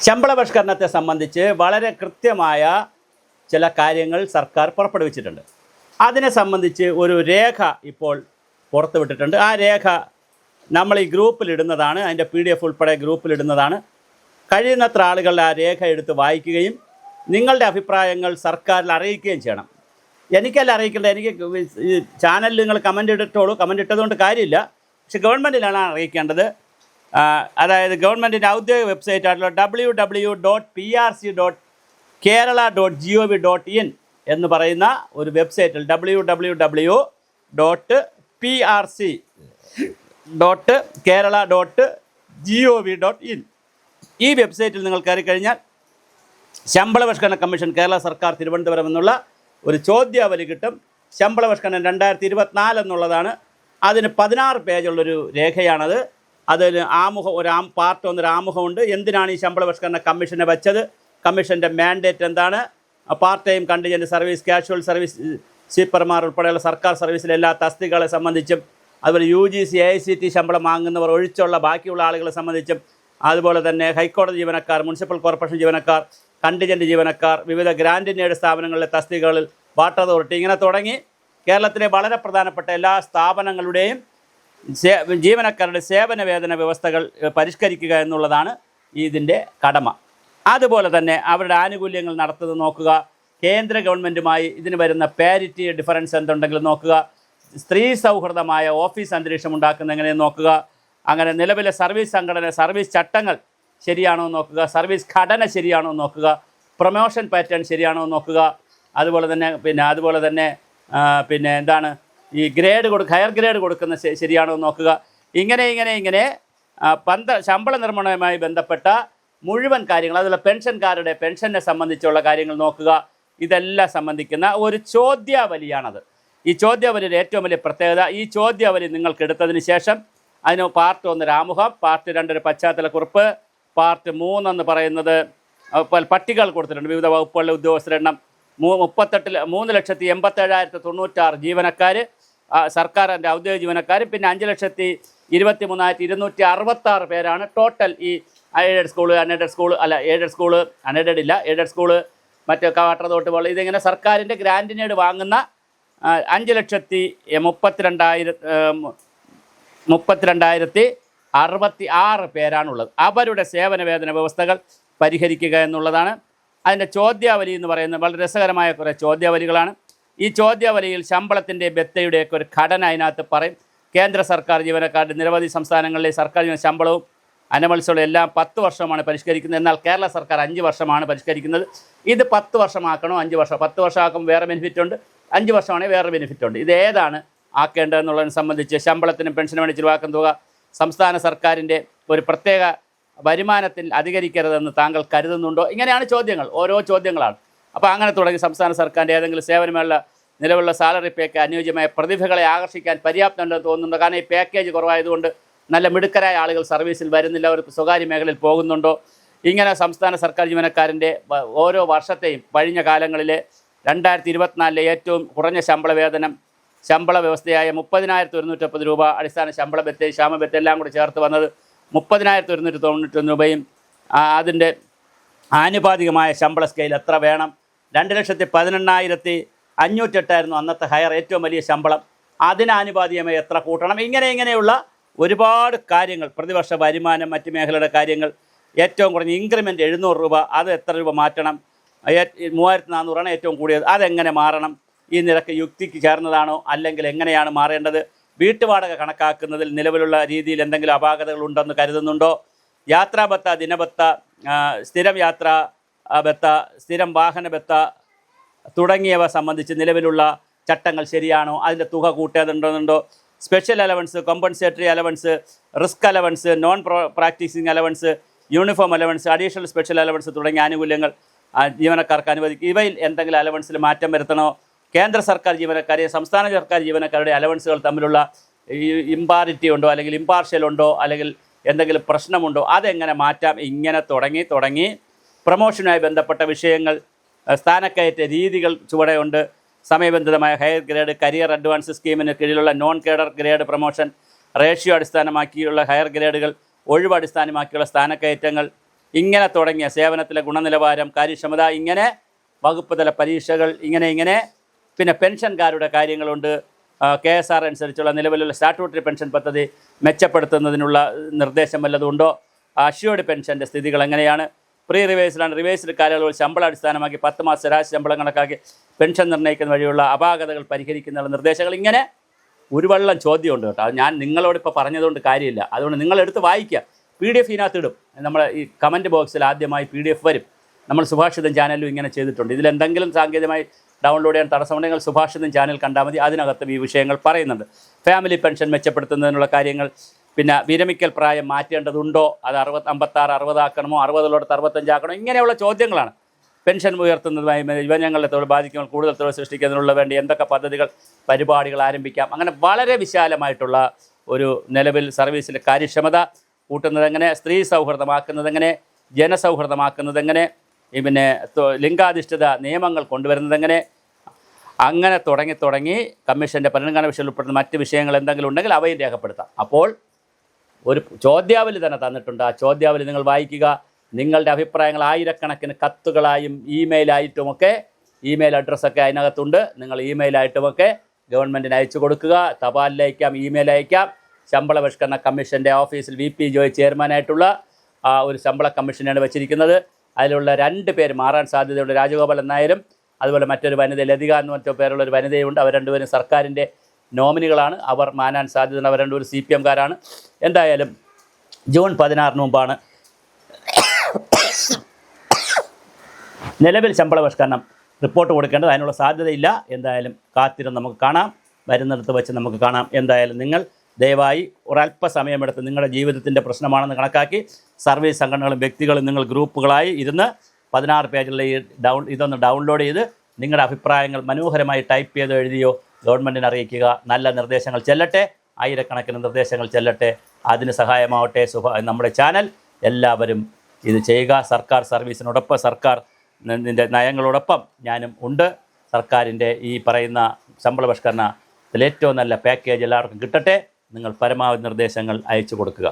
ശമ്പള പരിഷ്കരണത്തെ സംബന്ധിച്ച് വളരെ കൃത്യമായ ചില കാര്യങ്ങൾ സർക്കാർ പുറപ്പെടുവിച്ചിട്ടുണ്ട്. അതിനെ സംബന്ധിച്ച് ഒരു രേഖ ഇപ്പോൾ പുറത്തുവിട്ടിട്ടുണ്ട്. ആ രേഖ നമ്മൾ ഈ ഗ്രൂപ്പിലിടുന്നതാണ്, അതിൻ്റെ PDF ഉൾപ്പെടെ ഗ്രൂപ്പിലിടുന്നതാണ്. കഴിയുന്നത്ര ആളുകൾ ആ രേഖ എടുത്ത് വായിക്കുകയും നിങ്ങളുടെ അഭിപ്രായങ്ങൾ സർക്കാരിൽ അറിയിക്കുകയും ചെയ്യണം. എനിക്കല്ല അറിയിക്കേണ്ടത്, എനിക്ക് ഈ ചാനലിൽ നിങ്ങൾ കമൻ്റ് ഇട്ടോളൂ, കമൻ്റ് ഇട്ടതുകൊണ്ട് കാര്യമില്ല. പക്ഷെ ഗവൺമെൻറ്റിലാണ് അറിയിക്കേണ്ടത്. അതായത് ഗവൺമെൻറ്റിൻ്റെ ഔദ്യോഗിക വെബ്സൈറ്റായിട്ടുള്ള www.prc.kerala.gov.in എന്ന് പറയുന്ന ഒരു വെബ്സൈറ്റിൽ www.prc.kerala.gov.in ഈ വെബ്സൈറ്റിൽ നിങ്ങൾ കയറി കഴിഞ്ഞാൽ ശമ്പള പരിഷ്കരണ കമ്മീഷൻ കേരള സർക്കാർ തിരുവനന്തപുരം എന്നുള്ള ഒരു ചോദ്യാവലി കിട്ടും. ശമ്പള പരിഷ്കരണം 2024 എന്നുള്ളതാണ്. അതിന് 16 പേജുള്ളൊരു രേഖയാണത്. അതിൽ പാർട്ട് 1 ഒരു ആമുഖമുണ്ട്. എന്തിനാണ് ഈ ശമ്പള പരിഷ്കരണ കമ്മീഷനെ വെച്ചത്, കമ്മീഷൻ്റെ മാൻഡേറ്റ് എന്താണ്, part time contingent service, casual service സ്വീപ്പർമാർ ഉൾപ്പെടെയുള്ള സർക്കാർ സർവീസിലെ എല്ലാ തസ്തികകളെ സംബന്ധിച്ചും, അതുപോലെ UGC AICT ശമ്പളം വാങ്ങുന്നവർ ഒഴിച്ചുള്ള ബാക്കിയുള്ള ആളുകളെ സംബന്ധിച്ചും, അതുപോലെ തന്നെ ഹൈക്കോടതി ജീവനക്കാർ, മുനിസിപ്പൽ കോർപ്പറേഷൻ ജീവനക്കാർ, കണ്ടിജൻറ്റ് ജീവനക്കാർ, വിവിധ ഗ്രാൻഡ് എയ്ഡ് സ്ഥാപനങ്ങളിലെ തസ്തികകളിൽ, വാട്ടർ അതോറിറ്റി, ഇങ്ങനെ തുടങ്ങി കേരളത്തിലെ വളരെ പ്രധാനപ്പെട്ട എല്ലാ സ്ഥാപനങ്ങളുടെയും ജീവനക്കാരുടെ സേവന വേതന വ്യവസ്ഥകൾ പരിഷ്കരിക്കുക എന്നുള്ളതാണ് ഇതിൻ്റെ കടമ. അതുപോലെ തന്നെ അവരുടെ ആനുകൂല്യങ്ങൾ നടത്തുന്നത് നോക്കുക, കേന്ദ്ര ഗവൺമെൻറ്റുമായി ഇതിന് വരുന്ന പാരിറ്റി ഡിഫറൻസ് എന്തുണ്ടെങ്കിലും നോക്കുക, സ്ത്രീ സൗഹൃദമായ ഓഫീസ് അന്തരീക്ഷം ഉണ്ടാക്കുന്ന എങ്ങനെയെന്ന് നോക്കുക, അങ്ങനെ നിലവിലെ സർവീസ് സംഘടന, സർവീസ് ചട്ടങ്ങൾ ശരിയാണോ എന്ന് നോക്കുക, സർവീസ് ഘടന ശരിയാണോ എന്ന് നോക്കുക, പ്രൊമോഷൻ പാറ്റേൺ ശരിയാണോ എന്ന് നോക്കുക, അതുപോലെ തന്നെ എന്താണ് ഈ ഹയർ ഗ്രേഡ് കൊടുക്കുന്ന ശരിയാണോ എന്ന് നോക്കുക. ഇങ്ങനെ ശമ്പള നിർമ്മാണവുമായി ബന്ധപ്പെട്ട മുഴുവൻ കാര്യങ്ങൾ, അതുപോലെ പെൻഷൻകാരുടെ പെൻഷനെ സംബന്ധിച്ചുള്ള കാര്യങ്ങൾ നോക്കുക. ഇതെല്ലാം സംബന്ധിക്കുന്ന ഒരു ചോദ്യാവലിയാണത്. ഈ ചോദ്യാവലിയുടെ ഏറ്റവും വലിയ പ്രത്യേകത, ഈ ചോദ്യാവലി നിങ്ങൾക്ക് എടുത്തതിന് ശേഷം അതിന് പാർട്ട് 1 ഒരു ആമുഖം, പാർട്ട് 2 ഒരു പശ്ചാത്തലക്കുറിപ്പ്, പാർട്ട് 3 എന്ന് പറയുന്നത് പട്ടികകൾ കൊടുത്തിട്ടുണ്ട്. വിവിധ വകുപ്പുകളിലെ ഉദ്യോഗസ്ഥരുടെ എണ്ണം 3,87,096 ജീവനക്കാർ, സർക്കാരിൻ്റെ ഔദ്യോഗിക ജീവനക്കാർ, പിന്നെ 5,23,266 പേരാണ് ടോട്ടൽ. ഈ എയ്ഡഡ് സ്കൂള്, എയ്ഡഡ് സ്കൂള് മറ്റ് വാട്ടർ അതോറിറ്റി പോലെ ഇതിങ്ങനെ സർക്കാരിൻ്റെ ഗ്രാൻഡ് എയ്ഡ് വാങ്ങുന്ന 5,32,066 പേരാണുള്ളത്. അവരുടെ സേവന വേതന വ്യവസ്ഥകൾ പരിഹരിക്കുക എന്നുള്ളതാണ് അതിൻ്റെ ചോദ്യാവലി എന്ന് പറയുന്നത്. വളരെ രസകരമായ കുറേ ചോദ്യാവലികളാണ്. ഈ ചോദ്യാവലിയിൽ ശമ്പളത്തിൻ്റെ ബത്തയുടെയൊക്കെ ഒരു ഘടന അതിനകത്ത് പറയും. കേന്ദ്ര സർക്കാർ ജീവനക്കാരുടെ നിരവധി സംസ്ഥാനങ്ങളിലെ സർക്കാർ ശമ്പളവും അനുമത്സരവും എല്ലാം 10 വർഷമാണ് പരിഷ്കരിക്കുന്നത്. എന്നാൽ കേരള സർക്കാർ 5 വർഷമാണ് പരിഷ്കരിക്കുന്നത്. ഇത് 10 വർഷമാക്കണോ 5 വർഷം? 10 വർഷമാക്കുമ്പോൾ വേറെ ബെനിഫിറ്റ് ഉണ്ട്, 5 വർഷമാണെങ്കിൽ വേറെ ബെനിഫിറ്റ് ഉണ്ട്. ഇത് ഏതാണ് ആക്കേണ്ടതെന്നുള്ളതിനെ സംബന്ധിച്ച് ശമ്പളത്തിനും പെൻഷനും വേണ്ടി ചിലവാക്കുന്ന തുക സംസ്ഥാന സർക്കാരിൻ്റെ ഒരു പ്രത്യേക വരുമാനത്തിൽ അധികരിക്കരുതെന്ന് താങ്കൾ കരുതുന്നുണ്ടോ? ഇങ്ങനെയാണ് ചോദ്യങ്ങൾ, ഓരോ ചോദ്യങ്ങളാണ്. അപ്പോൾ അങ്ങനെ തുടങ്ങി സംസ്ഥാന സർക്കാരിൻ്റെ ഏതെങ്കിലും സേവനമുള്ള നിലവിലുള്ള സാലറി പാക്ക് അനുയോജ്യമായ പ്രതിഭകളെ ആകർഷിക്കാൻ പര്യാപ്തമുണ്ടെന്ന് തോന്നുന്നുണ്ടോ? കാരണം ഈ പാക്കേജ് കുറവായതുകൊണ്ട് നല്ല മിടുക്കരായ ആളുകൾ സർവീസിൽ വരുന്നില്ല, അവർക്ക് സ്വകാര്യ മേഖലയിൽ പോകുന്നുണ്ടോ? ഇങ്ങനെ സംസ്ഥാന സർക്കാർ ജീവനക്കാരൻ്റെ ഓരോ വർഷത്തെയും കഴിഞ്ഞ കാലങ്ങളിലെ 2024 ഏറ്റവും കുറഞ്ഞ ശമ്പള വ്യവസ്ഥയായ 30,130 രൂപ അടിസ്ഥാന ശമ്പള ബത്ത്, ക്ഷാമബത്ത് എല്ലാം കൂടി ചേർത്ത് വന്നത് 30,191 രൂപയും അതിൻ്റെ ആനുപാതികമായ ശമ്പള സ്കെയിൽ എത്ര വേണം? 2,18,508 അന്നത്തെ ഹയർ ഏറ്റവും വലിയ ശമ്പളം. അതിനാനുപാതികമായി എത്ര കൂട്ടണം? ഇങ്ങനെയുള്ള ഒരുപാട് കാര്യങ്ങൾ, പ്രതിവർഷ വരുമാനം, മറ്റ് മേഖലയുടെ കാര്യങ്ങൾ, ഏറ്റവും കുറഞ്ഞ ഇൻക്രിമെൻറ്റ് 700 രൂപ, അത് എത്ര രൂപ മാറ്റണം? 3,400 ഏറ്റവും കൂടിയത്, അതെങ്ങനെ മാറണം? ഈ നിരക്ക് യുക്തിക്ക് ചേർന്നതാണോ അല്ലെങ്കിൽ എങ്ങനെയാണ് മാറേണ്ടത്? വീട്ടുവാടക കണക്കാക്കുന്നതിൽ നിലവിലുള്ള രീതിയിൽ എന്തെങ്കിലും അപാകതകൾ ഉണ്ടെന്ന് കരുതുന്നുണ്ടോ? യാത്രാ ബത്ത, ദിനബത്ത, സ്ഥിരം യാത്രാ ബത്ത, സ്ഥിരം വാഹന ബത്ത തുടങ്ങിയവ സംബന്ധിച്ച് നിലവിലുള്ള ചട്ടങ്ങൾ ശരിയാണോ? അതിൻ്റെ തുക കൂട്ടേണ്ടതുണ്ടോ? Special allowance, compensatory allowance, risk allowance, non practising allowance, uniform allowance, additional special allowance തുടങ്ങിയ ആനുകൂല്യങ്ങൾ ജീവനക്കാർക്ക് അനുവദിക്കും. ഇവയിൽ എന്തെങ്കിലും അലവൻസിൽ മാറ്റം വരുത്തണോ? കേന്ദ്ര സർക്കാർ ജീവനക്കാരെയും സംസ്ഥാന സർക്കാർ ജീവനക്കാരുടെ അലവൻസുകൾ തമ്മിലുള്ള ഇമ്പാരിറ്റി ഉണ്ടോ, അല്ലെങ്കിൽ ഇമ്പാർഷ്യൽ ഉണ്ടോ, അല്ലെങ്കിൽ എന്തെങ്കിലും പ്രശ്നമുണ്ടോ? അതെങ്ങനെ മാറ്റാം? ഇങ്ങനെ തുടങ്ങി പ്രൊമോഷനുമായി ബന്ധപ്പെട്ട വിഷയങ്ങൾ, സ്ഥാനക്കയറ്റ രീതികൾ ചുവടെയുണ്ട്. സമയബന്ധിതമായ ഹയർ ഗ്രേഡ്, കരിയർ അഡ്വാൻസ് സ്കീമിന് കീഴിലുള്ള non cadre grade promotion, ratio അടിസ്ഥാനമാക്കിയുള്ള ഹയർ ഗ്രേഡുകൾ, ഒഴിവ് അടിസ്ഥാനമാക്കിയുള്ള സ്ഥാനക്കയറ്റങ്ങൾ, ഇങ്ങനെ തുടങ്ങിയ സേവനത്തിലെ ഗുണനിലവാരം, കാര്യക്ഷമത, ഇങ്ങനെ വകുപ്പ് തല പരീക്ഷകൾ, ഇങ്ങനെ പിന്നെ പെൻഷൻകാരുടെ കാര്യങ്ങളുണ്ട്. KSR അനുസരിച്ചുള്ള നിലവിലുള്ള സ്റ്റാറ്റ്യൂട്ടറി പെൻഷൻ പദ്ധതി മെച്ചപ്പെടുത്തുന്നതിനുള്ള നിർദ്ദേശം വല്ലതുണ്ടോ? അഷ്യൂർഡ് പെൻഷൻ്റെ സ്ഥിതികൾ എങ്ങനെയാണ്? പ്രീ റിവേഴ്സിലാണ് റിവേഴ്സ്ഡ് കാലയളവ് ശമ്പളം അടിസ്ഥാനമാക്കി 10 മാസ ശരാശരി ശമ്പളം കണക്കാക്കി പെൻഷൻ നിർണ്ണയിക്കുന്ന വഴിയുള്ള അപാകതകൾ പരിഹരിക്കുന്നതിനുള്ള നിർദ്ദേശങ്ങൾ, ഇങ്ങനെ ഒരു വള്ളം ചോദ്യമുണ്ട് കേട്ടോ. അത് ഞാൻ നിങ്ങളോടിപ്പോൾ പറഞ്ഞതുകൊണ്ട് കാര്യമില്ല. അതുകൊണ്ട് നിങ്ങളെടുത്ത് വായിക്കുക. PDF ഇതിനകത്ത് ഇടും. നമ്മുടെ ഈ കമൻറ്റ് ബോക്സിൽ ആദ്യമായി PDF വരും. നമ്മൾ സുഭാഷിതം ചാനലിലും ഇങ്ങനെ ചെയ്തിട്ടുണ്ട്. ഇതിലെന്തെങ്കിലും സാങ്കേതികമായി ഡൗൺലോഡ് ചെയ്യാൻ തടസ്സമുണ്ടെങ്കിൽ സുഭാഷിതം ചാനൽ കണ്ടാൽ മതി. അതിനകത്തും ഈ വിഷയങ്ങൾ പറയുന്നുണ്ട്. ഫാമിലി പെൻഷൻ മെച്ചപ്പെടുത്തുന്നതിനുള്ള കാര്യങ്ങൾ, പിന്നെ വിരമിക്കൽ പ്രായം മാറ്റേണ്ടതുണ്ടോ, അത് 56 60 ആക്കണമോ, 60 65 ആക്കണമോ, ഇങ്ങനെയുള്ള ചോദ്യങ്ങളാണ്. പെൻഷൻ ഉയർത്തുന്നതുമായി യുവജനങ്ങളുടെ തൊഴിൽ ബാധിക്കുമ്പോൾ കൂടുതൽ തൊഴിൽ സൃഷ്ടിക്കുന്നതിനുള്ള വേണ്ടി എന്തൊക്കെ പദ്ധതികൾ, പരിപാടികൾ ആരംഭിക്കാം, അങ്ങനെ വളരെ വിശാലമായിട്ടുള്ള ഒരു നിലവിൽ സർവീസിലെ കാര്യക്ഷമത കൂട്ടുന്നതെങ്ങനെ, സ്ത്രീ സൗഹൃദമാക്കുന്നതെങ്ങനെ, ജനസൗഹൃദമാക്കുന്നതെങ്ങനെ, പിന്നെ ലിംഗാധിഷ്ഠിത നിയമങ്ങൾ കൊണ്ടുവരുന്നതെങ്ങനെ, അങ്ങനെ തുടങ്ങി കമ്മീഷൻ്റെ പരിഗണന വിഷയം ഉൾപ്പെടുന്ന മറ്റ് വിഷയങ്ങൾ എന്തെങ്കിലും ഉണ്ടെങ്കിൽ അവയും രേഖപ്പെടുത്താം. അപ്പോൾ ഒരു ചോദ്യാവലി തന്നെ തന്നിട്ടുണ്ട്. ആ ചോദ്യാവലി നിങ്ങൾ വായിക്കുക. നിങ്ങളുടെ അഭിപ്രായങ്ങൾ ആയിരക്കണക്കിന് കത്തുകളായും ഇമെയിലായിട്ടുമൊക്കെ, ഇമെയിൽ അഡ്രസ്സൊക്കെ അതിനകത്തുണ്ട്. നിങ്ങൾ ഇമെയിലായിട്ടുമൊക്കെ ഗവൺമെൻറ്റിന് അയച്ചു കൊടുക്കുക. തപാലിൽ അയക്കാം, ഇമെയിൽ അയക്കാം. ശമ്പള പരിഷ്കരണ കമ്മീഷൻ്റെ ഓഫീസിൽ VP ജോയ് ചെയർമാനായിട്ടുള്ള ഒരു ശമ്പള കമ്മീഷനാണ് വെച്ചിരിക്കുന്നത്. അതിലുള്ള 2 പേര് മാറാൻ സാധ്യതയുണ്ട്. രാജഗോപാലൻ നായരും അതുപോലെ മറ്റൊരു വനിത ലതിക എന്ന് മറ്റോ പേരുള്ളൊരു വനിതയുണ്ട്. അവർ 2 പേരും സർക്കാരിൻ്റെ നോമിനികളാണ്. അവർ മാനാൻ സാധ്യതയുണ്ട്. അവർ 2 പേരും CPM-കാരാണ്. എന്തായാലും ജൂൺ 16 മുമ്പാണ് നിലവിൽ ശമ്പള പരിഷ്കരണം റിപ്പോർട്ട് കൊടുക്കേണ്ടത്. അതിനുള്ള സാധ്യതയില്ല. എന്തായാലും കാത്തിരുന്ന് നമുക്ക് കാണാം. വരുന്നിടത്ത് വെച്ച് നമുക്ക് കാണാം. എന്തായാലും നിങ്ങൾ ദയവായി ഒരല്പസമയമെടുത്ത് നിങ്ങളുടെ ജീവിതത്തിൻ്റെ പ്രശ്നമാണെന്ന് കണക്കാക്കി സർവീസ് സംഘടനകളും വ്യക്തികളും നിങ്ങൾ ഗ്രൂപ്പുകളായി ഇരുന്ന് 16 പേജുള്ള ഈ ഇതൊന്ന് ഡൗൺലോഡ് ചെയ്ത് നിങ്ങളുടെ അഭിപ്രായങ്ങൾ മനോഹരമായി ടൈപ്പ് ചെയ്ത് എഴുതിയോ ഗവൺമെൻറ്റിനെ അറിയിക്കുക. നല്ല നിർദ്ദേശങ്ങൾ ചെല്ലട്ടെ, ആയിരക്കണക്കിന് നിർദ്ദേശങ്ങൾ ചെല്ലട്ടെ. അതിന് സഹായമാവട്ടെ നമ്മുടെ ചാനൽ. എല്ലാവരും ഇത് ചെയ്യുക. സർക്കാർ സർവീസിനോടൊപ്പം, സർക്കാർ നയങ്ങളോടൊപ്പം ഞാനും ഉണ്ട്. സർക്കാരിൻ്റെ ഈ പറയുന്ന ശമ്പള പരിഷ്കരണത്തിൽ ഏറ്റവും നല്ല പാക്കേജ് എല്ലാവർക്കും കിട്ടട്ടെ. നിങ്ങൾ പരമാവധി നിർദ്ദേശങ്ങൾ അയച്ചു കൊടുക്കുക.